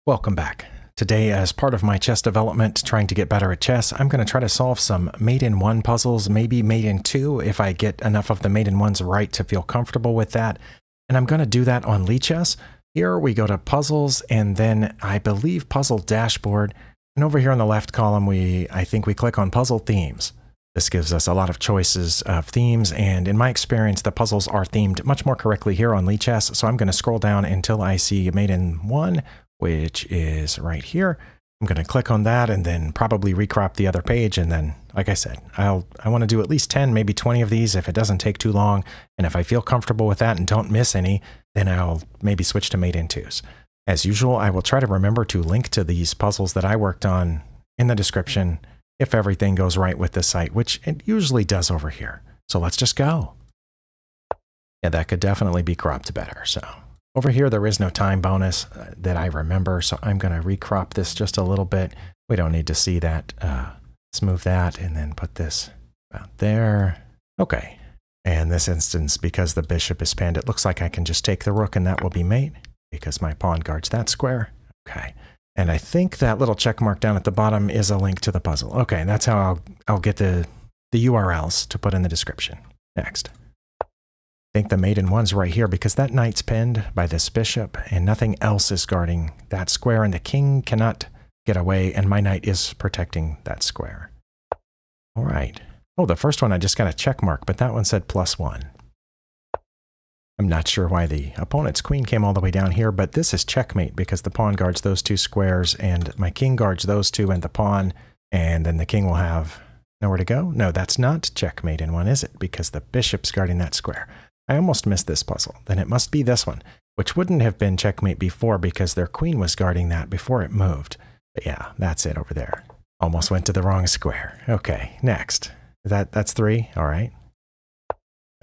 Welcome back. Today, as part of my chess development, trying to get better at chess, I'm going to try to solve some mate-in-1 puzzles, maybe mate-in-2 if I get enough of the mate-in-1s right to feel comfortable with that. And I'm going to do that on Lichess. Here we go to puzzles, and then I believe puzzle dashboard. And over here in the left column, I think we click on puzzle themes. This gives us a lot of choices of themes, and in my experience, the puzzles are themed much more correctly here on Lichess. So I'm going to scroll down until I see mate-in-1, which is right here. I'm going to click on that and then probably recrop the other page. And then, like I said, I want to do at least 10, maybe 20 of these if it doesn't take too long. And if I feel comfortable with that and don't miss any, then I'll maybe switch to mate-in-2s. As usual, I will try to remember to link to these puzzles that I worked on in the description if everything goes right with the site, which it usually does over here. So let's just go. Yeah, that could definitely be cropped better. So over here, there is no time bonus that I remember, so I'm going to recrop this just a little bit. We don't need to see that. Let's move that and then put this about there. Okay. And this instance, because the bishop is pinned, it looks like I can just take the rook and that will be mate because my pawn guards that square. Okay. And I think that little check mark down at the bottom is a link to the puzzle. Okay, and that's how I'll get the URLs to put in the description. Next. I think the mate-in-1's right here because that knight's pinned by this bishop and nothing else is guarding that square and the king cannot get away and my knight is protecting that square. All right. Oh, the first one I just got a check mark, but that one said +1. I'm not sure why the opponent's queen came all the way down here, but this is checkmate because the pawn guards those two squares and my king guards those two and the pawn, and then the king will have nowhere to go. No, that's not checkmate in one, is it? Because the bishop's guarding that square. I almost missed this puzzle. Then it must be this one, which wouldn't have been checkmate before because their queen was guarding that before it moved. But yeah, that's it over there. Almost went to the wrong square. Okay, next. That's 3, all right.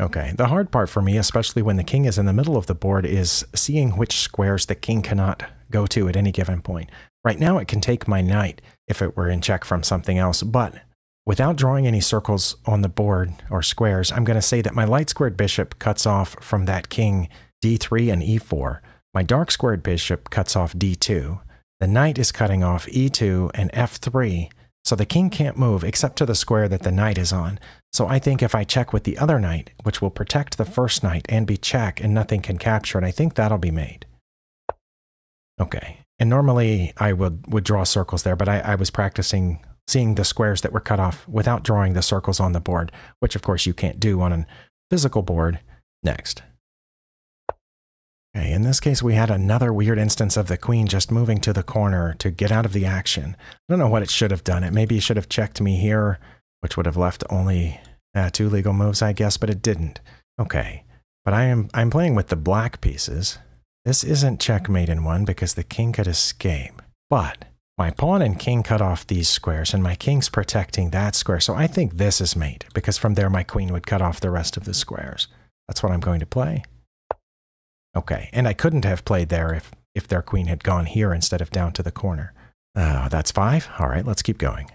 Okay, the hard part for me, especially when the king is in the middle of the board, is seeing which squares the king cannot go to at any given point. Right now, it can take my knight if it were in check from something else, but without drawing any circles on the board or squares, I'm going to say that my light squared bishop cuts off from that king d3 and e4. My dark squared bishop cuts off d2. The knight is cutting off e2 and f3. So the king can't move except to the square that the knight is on. So I think if I check with the other knight, which will protect the first knight and be check and nothing can capture it, I think that'll be mate. Okay. And normally I would draw circles there, but I was practicing seeing the squares that were cut off without drawing the circles on the board, which of course you can't do on a physical board. Next. Okay, in this case, we had another weird instance of the queen just moving to the corner to get out of the action. I don't know what it should have done. It maybe should have checked me here, which would have left only 2 legal moves, I guess, but it didn't. Okay, but I'm playing with the black pieces. This isn't checkmate in one because the king could escape. But my pawn and king cut off these squares, and my king's protecting that square. So I think this is mate because from there my queen would cut off the rest of the squares. That's what I'm going to play. Okay, and I couldn't have played there if their queen had gone here instead of down to the corner. That's 5. All right, let's keep going.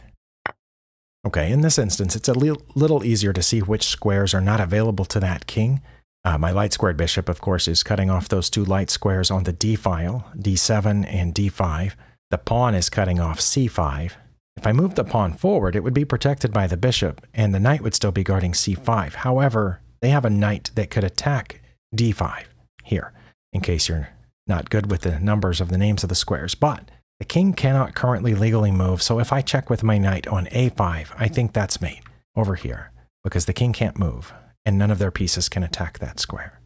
Okay, in this instance, it's a little easier to see which squares are not available to that king. My light squared bishop, of course, is cutting off those 2 light squares on the d file, d7 and d5. The pawn is cutting off c5. If I move the pawn forward, it would be protected by the bishop, and the knight would still be guarding c5. However, they have a knight that could attack d5. Here, in case you're not good with the numbers of the names of the squares. But the king cannot currently legally move, so if I check with my knight on a5, I think that's mate over here, because the king can't move, and none of their pieces can attack that square.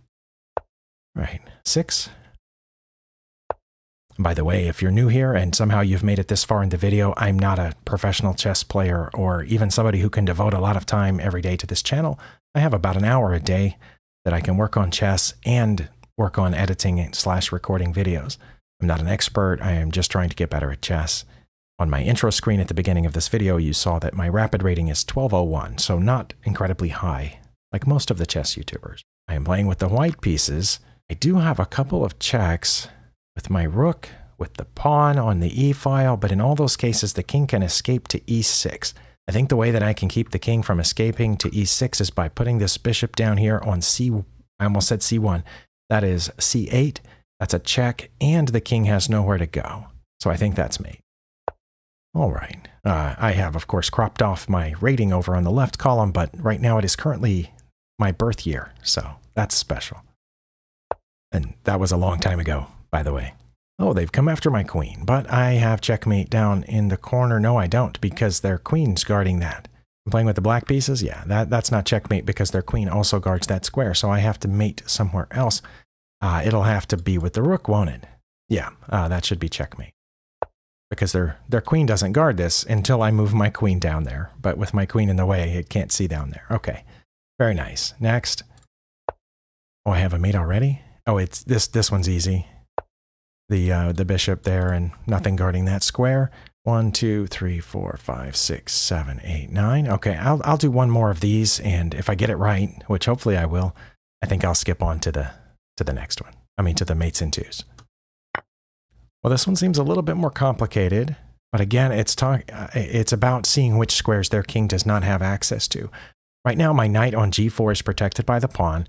Right, 6. By the way, if you're new here and somehow you've made it this far in the video, I'm not a professional chess player or even somebody who can devote a lot of time every day to this channel. I have about an hour a day that I can work on chess and work on editing / recording videos. I'm not an expert. I am just trying to get better at chess. On my intro screen at the beginning of this video, you saw that my rapid rating is 1201, so not incredibly high, like most of the chess YouTubers. I am playing with the white pieces. I do have a couple of checks with my rook, with the pawn on the e file, but in all those cases, the king can escape to e6. I think the way that I can keep the king from escaping to e6 is by putting this bishop down here on I almost said c1. That is c8, that's a check, and the king has nowhere to go. So I think that's mate. All right. I have, of course, cropped off my rating over on the left column, but right now it is currently my birth year, so that's special. And that was a long time ago, by the way. Oh, they've come after my queen, but I have checkmate down in the corner. No, I don't, because their queen's guarding that. I'm playing with the black pieces? Yeah, that's not checkmate because their queen also guards that square, so I have to mate somewhere else. It'll have to be with the rook, won't it? Yeah, that should be checkmate. Because their queen doesn't guard this until I move my queen down there. But with my queen in the way, it can't see down there. Okay, very nice. Next. Oh, I have a mate already? Oh, it's this one's easy. The bishop there and nothing guarding that square. 1, 2, 3, 4, 5, 6, 7, 8, 9. Okay, I'll do one more of these, and if I get it right, which hopefully I will, I think I'll skip on to the next one. I mean, to the mates in twos. Well, this one seems a little bit more complicated, but again, it's about seeing which squares their king does not have access to. Right now, my knight on g4 is protected by the pawn,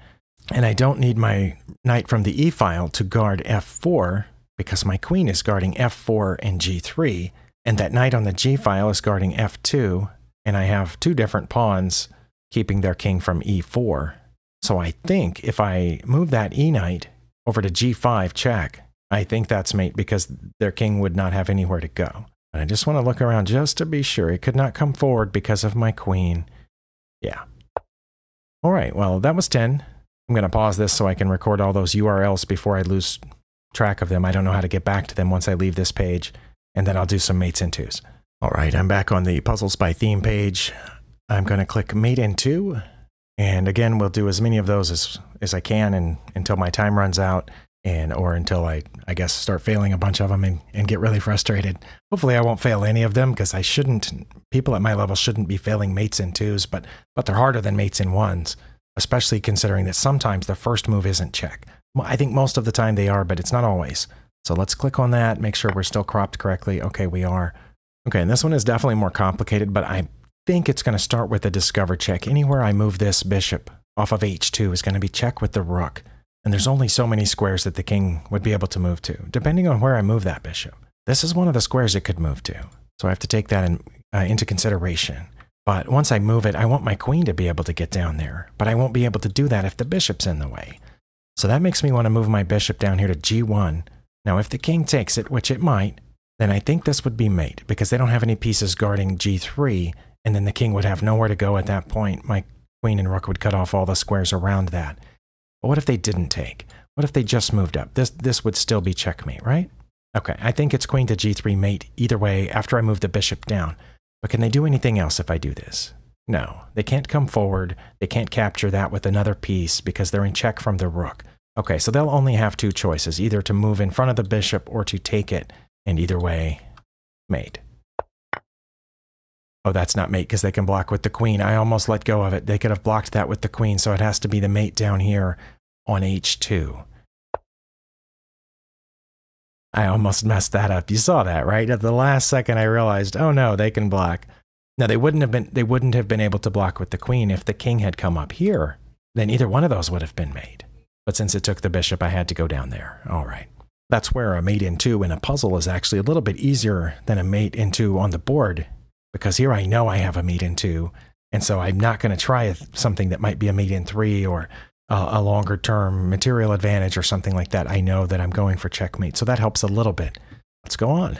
and I don't need my knight from the e-file to guard f4 because my queen is guarding f4 and g3, and that knight on the g-file is guarding f2, and I have two different pawns keeping their king from e4. So I think if I move that e-knight over to g5 check, I think that's mate because their king would not have anywhere to go. And I just want to look around just to be sure. It could not come forward because of my queen. Yeah. All right, well, that was 10. I'm going to pause this so I can record all those URLs before I lose track of them. I don't know how to get back to them once I leave this page. And then I'll do some mates in twos. All right, I'm back on the Puzzles by Theme page. I'm going to click mate in two. And again, we'll do as many of those as I can until my time runs out. Or until I guess, start failing a bunch of them and get really frustrated. Hopefully I won't fail any of them because people at my level shouldn't be failing mates in twos, but they're harder than mates in ones, especially considering that sometimes the first move isn't check. Well, I think most of the time they are, but it's not always. So let's click on that, make sure we're still cropped correctly. Okay, we are. Okay, and this one is definitely more complicated, but I think it's going to start with a discover check. Anywhere I move this bishop off of h2 is going to be check with the rook. And there's only so many squares that the king would be able to move to, depending on where I move that bishop. This is one of the squares it could move to, so I have to take that into consideration. But once I move it, I want my queen to be able to get down there, but I won't be able to do that if the bishop's in the way. So that makes me want to move my bishop down here to g1. Now, if the king takes it, which it might, then I think this would be mate, because they don't have any pieces guarding g3, and then the king would have nowhere to go at that point. My queen and rook would cut off all the squares around that. But what if they didn't take? What if they just moved up? This would still be checkmate, right? Okay, I think it's queen to g3 mate either way after I move the bishop down. But can they do anything else if I do this? No, they can't come forward. They can't capture that with another piece because they're in check from the rook. Okay, so they'll only have two choices, either to move in front of the bishop or to take it. And either way, mate. Oh, that's not mate because they can block with the queen. I almost let go of it. They could have blocked that with the queen, so it has to be the mate down here on h2. I almost messed that up. You saw that, right? At the last second, I realized, oh no, they can block. Now, they wouldn't have been able to block with the queen if the king had come up here. Then either one of those would have been mate. But since it took the bishop, I had to go down there. All right. That's where a mate in two in a puzzle is actually a little bit easier than a mate in two on the board. Because here I know I have a mate in two, and so I'm not going to try something that might be a mate in three or a longer term material advantage or something like that. I know that I'm going for checkmate, so that helps a little bit. Let's go on.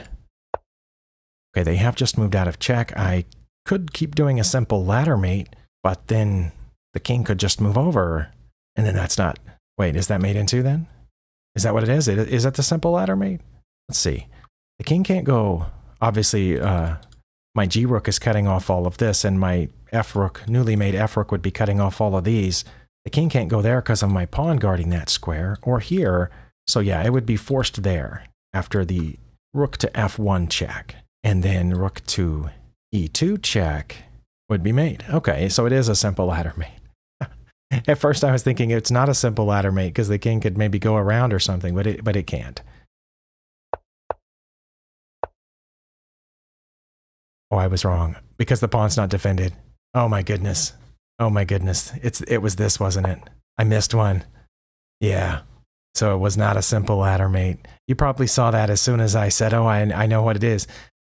Okay, they have just moved out of check. I could keep doing a simple ladder mate, but then the king could just move over, and then that's not... Wait, is that mate in two then? Is that what it is? Is that the simple ladder mate? Let's see. The king can't go, obviously... my g-rook is cutting off all of this, and my f-rook, newly made f-rook, would be cutting off all of these. The king can't go there because of my pawn guarding that square, or here. So yeah, it would be forced there after the rook to f1 check. And then rook to e2 check would be mate. Okay, so it is a simple ladder mate. At first I was thinking it's not a simple ladder mate because the king could maybe go around or something, but it can't. Oh, I was wrong, because the pawn's not defended. Oh my goodness. Oh my goodness. It was this, wasn't it? I missed one. Yeah. So it was not a simple ladder mate. You probably saw that as soon as I said, oh, I know what it is.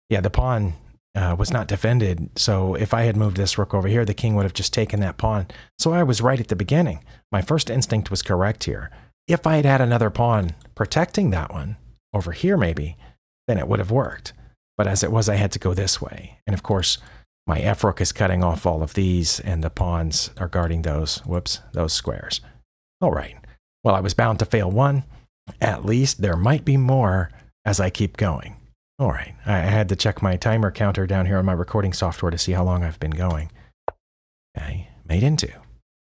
Yeah, the pawn was not defended. So if I had moved this rook over here, the king would have just taken that pawn. So I was right at the beginning. My first instinct was correct here. If I had had another pawn protecting that one over here maybe, then it would have worked. But as it was, I had to go this way. And of course, my f rook is cutting off all of these, and the pawns are guarding those, those squares. All right. Well, I was bound to fail one. At least there might be more as I keep going. All right. I had to check my timer counter down here on my recording software to see how long I've been going. Okay. Mate in 2.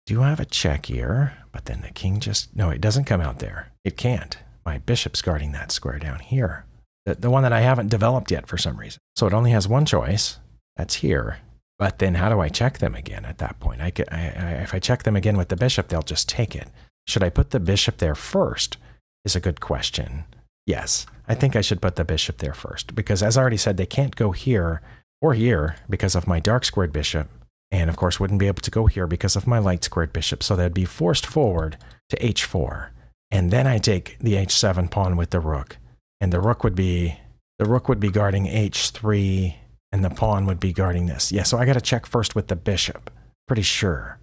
Do have a check here, but then the king just... No, it doesn't come out there. It can't. My bishop's guarding that square down here. The one that I haven't developed yet for some reason. So it only has one choice. That's here. But then how do I check them again at that point? If I check them again with the bishop, they'll just take it. Should I put the bishop there first is a good question. Yes, I think I should put the bishop there first. Because as I already said, they can't go here or here because of my dark squared bishop. And of course wouldn't be able to go here because of my light squared bishop. So they'd be forced forward to h4. And then I take the h7 pawn with the rook. And the rook would be guarding h3, and the pawn would be guarding this. Yeah, so I got to check first with the bishop. Pretty sure.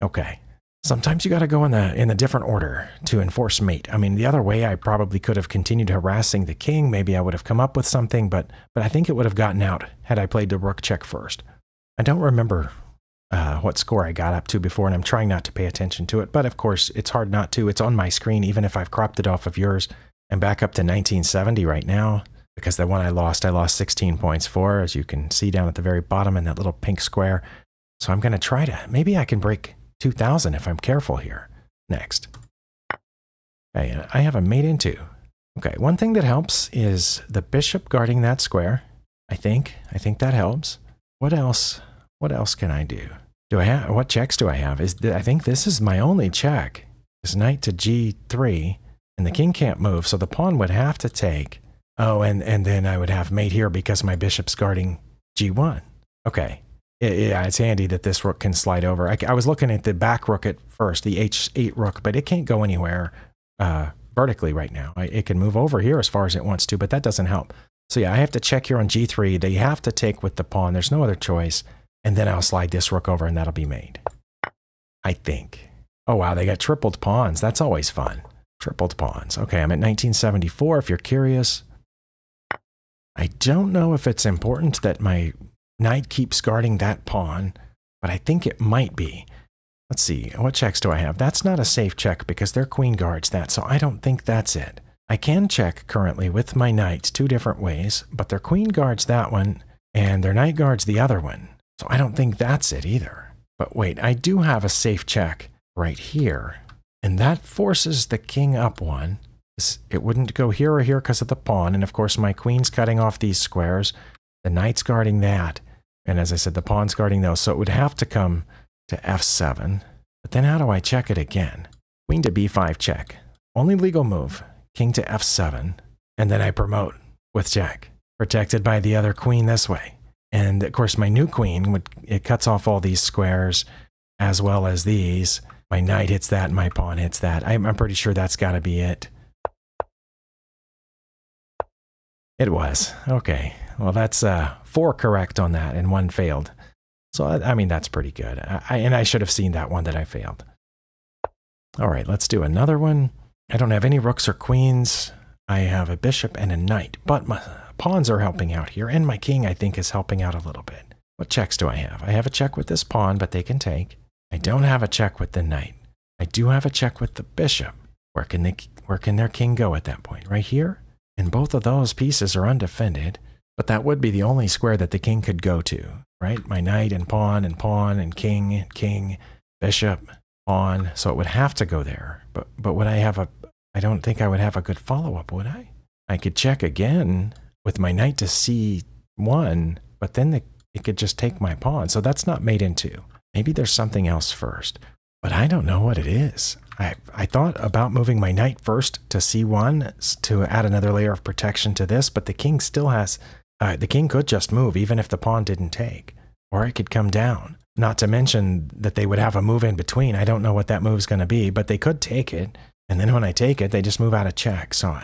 Okay. Sometimes you got to go in the different order to enforce mate. I mean, the other way I probably could have continued harassing the king. Maybe I would have come up with something, but I think it would have gotten out had I played the rook check first. I don't remember what score I got up to before, and I'm trying not to pay attention to it. But of course, it's hard not to. It's on my screen, even if I've cropped it off of yours. I'm back up to 1970 right now, because the one I lost 16 points for, as you can see down at the very bottom in that little pink square. So I'm going to try to, maybe I can break 2,000 if I'm careful here. Next. Okay, I have a mate in 2. Okay, one thing that helps is the bishop guarding that square. I think that helps. What else? What else can I do? What checks do I have? I think this is my only check. Is knight to g3, and the king can't move, so the pawn would have to take. Oh, and then I would have mate here because my bishop's guarding g1. Okay. Yeah, it's handy that this rook can slide over. I was looking at the back rook at first, the h8 rook, but it can't go anywhere vertically right now. It can move over here as far as it wants to, but that doesn't help. So yeah, I have to check here on g3. They have to take with the pawn. There's no other choice. And then I'll slide this rook over, and that'll be mate. I think. Oh, wow, they got tripled pawns. That's always fun. Tripled pawns. Okay, I'm at 1974 if you're curious. I don't know if it's important that my knight keeps guarding that pawn, but I think it might be. Let's see, what checks do I have? That's not a safe check because their queen guards that, so I don't think that's it. I can check currently with my knights 2 different ways, but their queen guards that one, and their knight guards the other one. So I don't think that's it either. But wait, I do have a safe check right here, and that forces the king up one. It wouldn't go here or here because of the pawn, and of course my queen's cutting off these squares. The knight's guarding that. And as I said, the pawn's guarding those. So it would have to come to f7. But then how do I check it again? Queen to b5 check. Only legal move. King to f7. And then I promote with check. Protected by the other queen this way. And of course my new queen, it cuts off all these squares as well as these. My knight hits that and my pawn hits that. I'm pretty sure that's got to be it. It was. Okay. Well, that's 4 correct on that and 1 failed. So, I mean, that's pretty good. And I should have seen that one that I failed. All right, let's do another one. I don't have any rooks or queens. I have a bishop and a knight, but my pawns are helping out here, and my king, I think, is helping out a little bit. What checks do I have? I have a check with this pawn, but they can take. I don't have a check with the knight. I do have a check with the bishop. Where can their king go at that point? Right here? And both of those pieces are undefended, but that would be the only square that the king could go to, right? My knight and pawn and king, bishop, pawn. So it would have to go there. But would I have I don't think I would have a good follow-up, would I? I could check again with my knight to c1, but then it could just take my pawn. So that's not mate in 2. Maybe there's something else first, but I don't know what it is. I thought about moving my knight first to c1 to add another layer of protection to this, but the king still has, the king could just move even if the pawn didn't take. or it could come down. Not to mention that they would have a move in between. I don't know what that move's going to be, but they could take it. And then when I take it, they just move out of check. So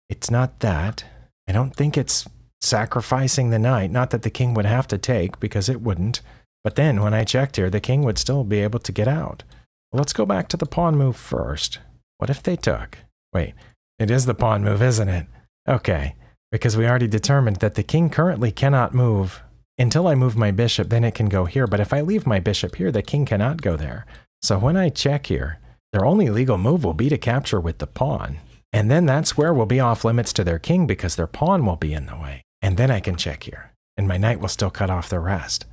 it's not that. I don't think it's sacrificing the knight. Not that the king would have to take, because it wouldn't. But then when I checked here, the king would still be able to get out. Well, let's go back to the pawn move first. What if they took? Wait, it is the pawn move, isn't it? Okay, because we already determined that the king currently cannot move until I move my bishop, then it can go here. But if I leave my bishop here, the king cannot go there. So when I check here, their only legal move will be to capture with the pawn. And then that square will be off limits to their king because their pawn will be in the way. And then I can check here, and my knight will still cut off the rest.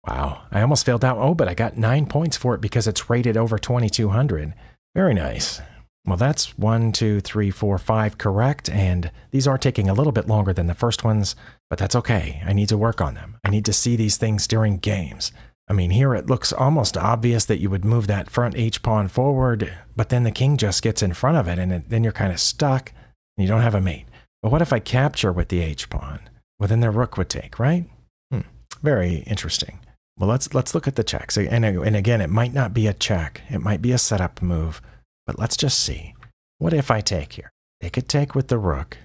Wow, I almost failed out. Oh, but I got 9 points for it because it's rated over 2200. Very nice. Well, that's 1, 2, 3, 4, 5 correct, and these are taking a little bit longer than the first ones, but that's okay. I need to work on them. I need to see these things during games. I mean, here it looks almost obvious that you would move that front h-pawn forward, but then the king just gets in front of it, and then you're kind of stuck, and you don't have a mate. But what if I capture with the h-pawn? Well, then the rook would take, right? Very interesting. Well, let's look at the checks. And again, it might not be a check. It might be a setup move. But let's just see. What if I take here? They could take with the rook.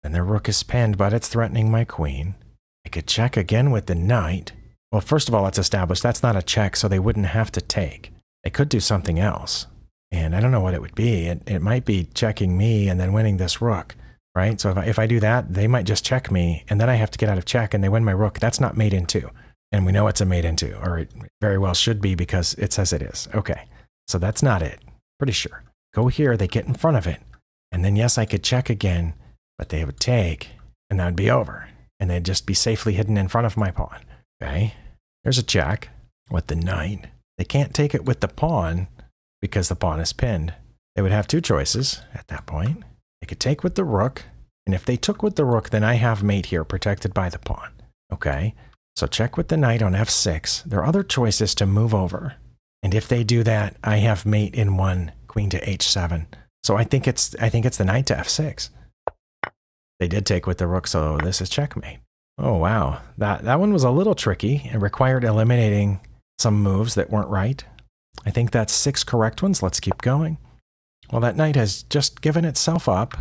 Then their rook is pinned, but it's threatening my queen. I could check again with the knight. Well, first of all, let's establish that's not a check, so they wouldn't have to take. They could do something else. And I don't know what it would be. It might be checking me and then winning this rook, right? So if I do that, they might just check me, and then I have to get out of check, and they win my rook. That's not mate in two. And we know it's a mate in two, or it very well should be because it says it is. Okay, so that's not it. Pretty sure. Go here, they get in front of it. And then, yes, I could check again, but they would take, and that would be over. And they'd just be safely hidden in front of my pawn. Okay, there's a check with the knight. They can't take it with the pawn because the pawn is pinned. They would have two choices at that point. They could take with the rook, and if they took with the rook, then I have mate here protected by the pawn. Okay, so check with the knight on f6. Their other choice is to move over. And if they do that, I have mate in one, queen to h7. So I think it's the knight to f6. They did take with the rook, so this is checkmate. Oh wow, that one was a little tricky. It required eliminating some moves that weren't right. I think that's 6 correct ones. Let's keep going. Well, that knight has just given itself up.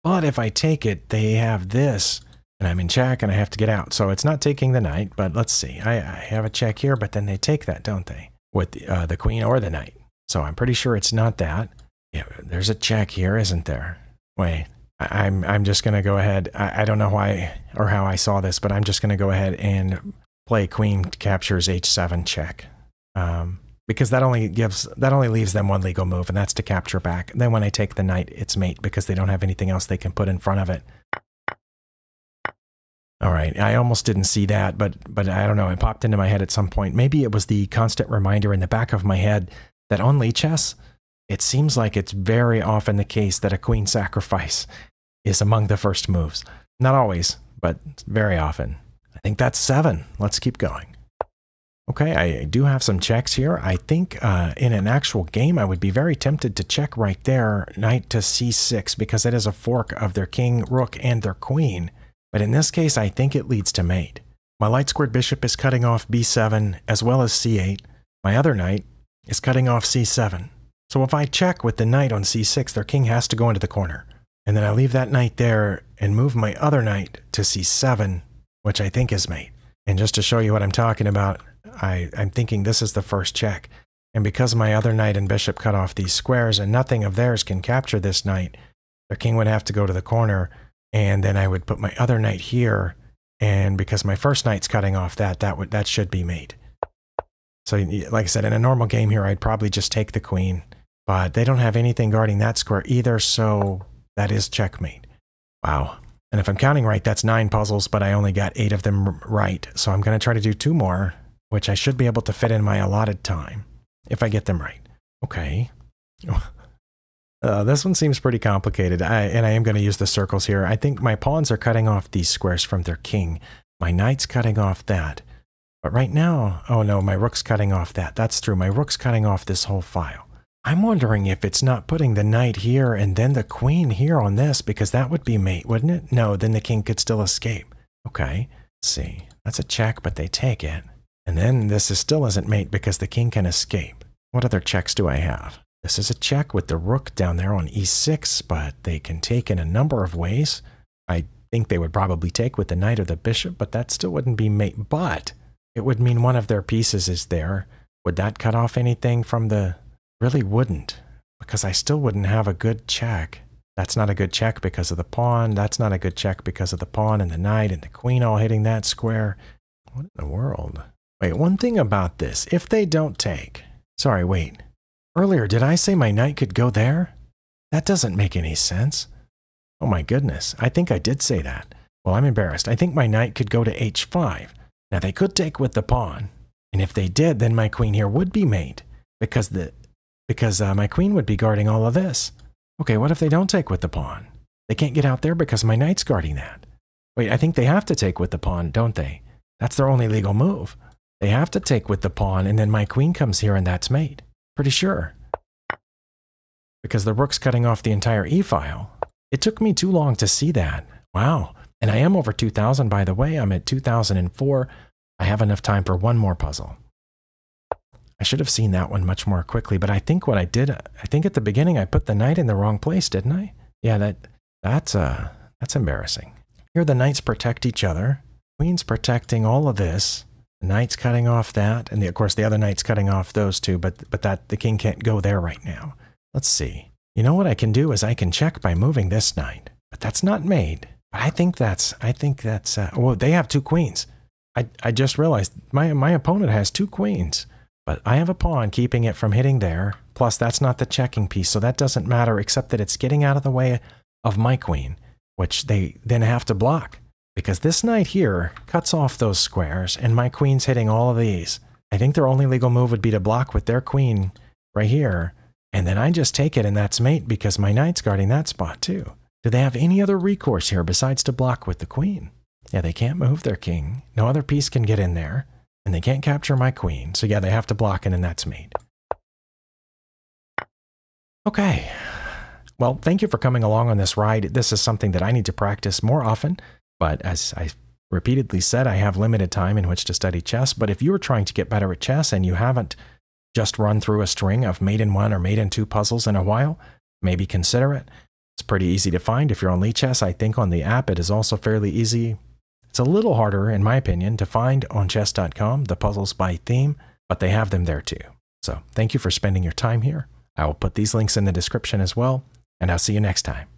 But if I take it, they have this, and I'm in check, and I have to get out. So it's not taking the knight, but let's see. I have a check here, but then they take that, don't they? With the queen or the knight. So I'm pretty sure it's not that. Yeah, there's a check here, isn't there? Wait, I'm just going to go ahead. I don't know why or how I saw this, but I'm just going to go ahead and play queen captures h7 check. Because that only leaves them one legal move, and that's to capture back. Then when I take the knight, it's mate because they don't have anything else they can put in front of it. All right, I almost didn't see that, but I don't know. It popped into my head at some point. Maybe it was the constant reminder in the back of my head that on Lichess, it seems like it's very often the case that a queen sacrifice is among the first moves. Not always, but very often. I think that's 7. Let's keep going. Okay, I do have some checks here. I think in an actual game, I would be very tempted to check right there, knight to c6, because it is a fork of their king, rook, and their queen. But in this case, I think it leads to mate. My light squared bishop is cutting off b7 as well as c8. My other knight is cutting off c7. So if I check with the knight on c6, their king has to go into the corner. And then I leave that knight there and move my other knight to c7, which I think is mate. And just to show you what I'm talking about, I'm thinking this is the first check. And because my other knight and bishop cut off these squares and nothing of theirs can capture this knight, their king would have to go to the corner, and then I would put my other knight here, and because my first knight's cutting off that should be mate. So like I said, in a normal game here, I'd probably just take the queen, but they don't have anything guarding that square either, so that is checkmate. Wow. And if I'm counting right, that's 9 puzzles, but I only got 8 of them right. So I'm going to try to do 2 more, which I should be able to fit in my allotted time, if I get them right. Okay. This one seems pretty complicated, and I am going to use the circles here. I think my pawns are cutting off these squares from their king. My knight's cutting off that. But right now, oh no, my rook's cutting off that. That's true. My rook's cutting off this whole file. I'm wondering if it's not putting the knight here and then the queen here on this, because that would be mate, wouldn't it? No, then the king could still escape. Okay. Let's see. That's a check, but they take it. And then this still isn't mate because the king can escape. What other checks do I have? This is a check with the rook down there on e6, but they can take in a number of ways. I think they would probably take with the knight or the bishop, but that still wouldn't be mate. But it would mean one of their pieces is there. Would that cut off anything from the... Really wouldn't, because I still wouldn't have a good check. That's not a good check because of the pawn. That's not a good check because of the pawn and the knight and the queen all hitting that square. What in the world? Wait, one thing about this. If they don't take... Sorry, wait. Earlier, did I say my knight could go there? That doesn't make any sense. Oh my goodness, I think I did say that. Well, I'm embarrassed. I think my knight could go to h5. Now, they could take with the pawn. And if they did, then my queen here would be mate. Because my queen would be guarding all of this. Okay, what if they don't take with the pawn? They can't get out there because my knight's guarding that. Wait, I think they have to take with the pawn, don't they? That's their only legal move. They have to take with the pawn, and then my queen comes here, and that's mate. Pretty sure. Because the rook's cutting off the entire e-file. It took me too long to see that. Wow. And I am over 2,000, by the way. I'm at 2,004. I have enough time for one more puzzle. I should have seen that one much more quickly, but I think what I did, I think at the beginning I put the knight in the wrong place, didn't I? Yeah, that's embarrassing. Here the knights protect each other. Queen's protecting all of this. The knight's cutting off that, and of course the other knight's cutting off those two, but the king can't go there right now. Let's see. You know what I can do is I can check by moving this knight, but that's not mate. But I think that's, well, they have two queens. I just realized my opponent has two queens. But I have a pawn keeping it from hitting there, plus that's not the checking piece, so that doesn't matter except that it's getting out of the way of my queen, which they then have to block. Because this knight here cuts off those squares, and my queen's hitting all of these. I think their only legal move would be to block with their queen right here, and then I just take it and that's mate because my knight's guarding that spot too. Do they have any other recourse here besides to block with the queen? Yeah, they can't move their king. No other piece can get in there. And they can't capture my queen, so yeah, they have to block it, and that's mate. Okay. Well, thank you for coming along on this ride. This is something that I need to practice more often, but as I repeatedly said, I have limited time in which to study chess. But if you are trying to get better at chess and you haven't just run through a string of mate in 1 or mate in 2 puzzles in a while, maybe consider it. It's pretty easy to find if you're on Lichess. I think on the app it is also fairly easy. It's a little harder, in my opinion, to find on chess.com, the puzzles by theme, but they have them there too. So thank you for spending your time here. I will put these links in the description as well, and I'll see you next time.